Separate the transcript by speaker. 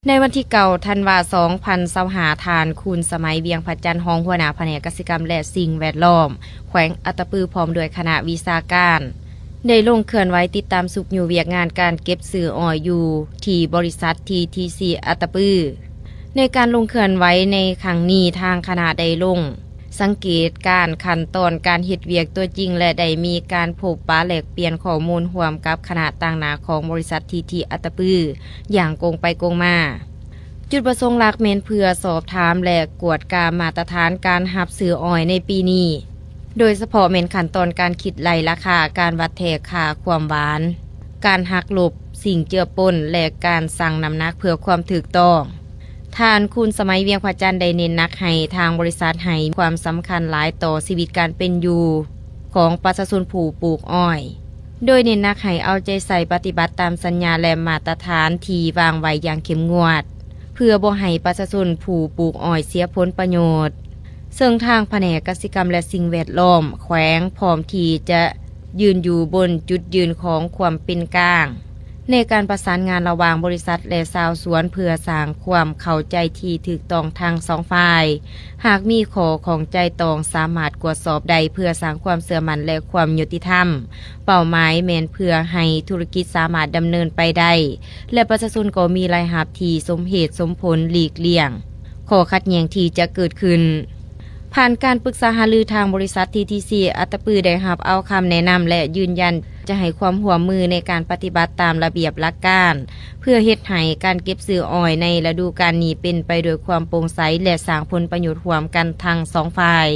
Speaker 1: ในวันที่9 ธันวาคม 2025 ทานคุณสมัยเวียงพระจันทร์รองหัวหน้าแผนกเกษตรกรรมและสิ่งแวดล้อมแขวงอัตตปือพร้อมด้วยคณะวิชาการได้ลงเคลื่อนไหวติดตามสุขอยู่เวียกงานการเก็บซื้ออ้อยอยู่ที่บริษัท TTC อัตตปือในการลงเคลื่อนไหวในครั้งนี้ทางคณะได้ลงสังเกตการขั้นตอนการเฮ็ดเวียกตัวจริงและได้มีการพบปะแลกเปลี่ยนข้อมูลร่วมกับคณะต่างหน้าของบริษัท TTC อัตตปืออย่างกงไปกงมาจุดประสงค์หลักเมนเพื่อสอบถามและกวดกามาตรฐานการหับซื้ออ้อยในปีนี้โดยเฉพาะเมนขั้นตอนการคิดไล่ราคาการวัดแทกค่าความหวานการหักลบสิ่งเจือปนและการสั่งน้ำหนักเพื่อความถูกต้องท่านคุณสมัยเวียงพระจันทร์ได้เน้นหนักให้ทางบริษัทให้ความสำคัญหลายต่อชีวิตการเป็นอยู่ของประชาชนผู้ปลูกอ้อยโดยเน้นหนักให้เอาใจใส่ปฏิบัติตามสัญญาและมาตรฐานที่วางไว้อย่างเข้มงวดเพื่อบ่ให้ประชาชนผู้ปลูกอ้อยเสียผลประโยชน์ซึ่งทางแผนกกสิกรรมและสิ่งแวดล้อมแขวงพร้อมที่จะยืนอยู่บนจุดยืนของความเป็นกลางในการประสานงานระหว่างบริษัทและชาวสวนเพื่อสร้างความเข้าใจที่ถูกต้องทางสองฝ่ายหากมีข้อของใจตองสามารถตรวจสอบได้เพื่อสร้างความเชื่อมั่นและความยุติธรรมเป้าหมายแม่นเพื่อให้ธุรกิจสามารถดำเนินไปได้และประชาชนก็มีรายรับที่สมเหตุสมผลหลีกเลี่ยงข้อขัดแย้งที่จะเกิดขึ้นผ่านการปรึกษาหารือทางบริษัท TTC อัตตปือได้รับเอาคำแนะนำและยืนยันจะให้ความร่วมมือในการปฏิบัติตามระเบียบหลักการเพื่อเฮ็ดให้การเก็บซื้ออ้อยในฤดูกาลนี้เป็นไปโดยความโปร่งใสและสร้างผลประโยชน์ร่วมกันทั้งสองฝ่าย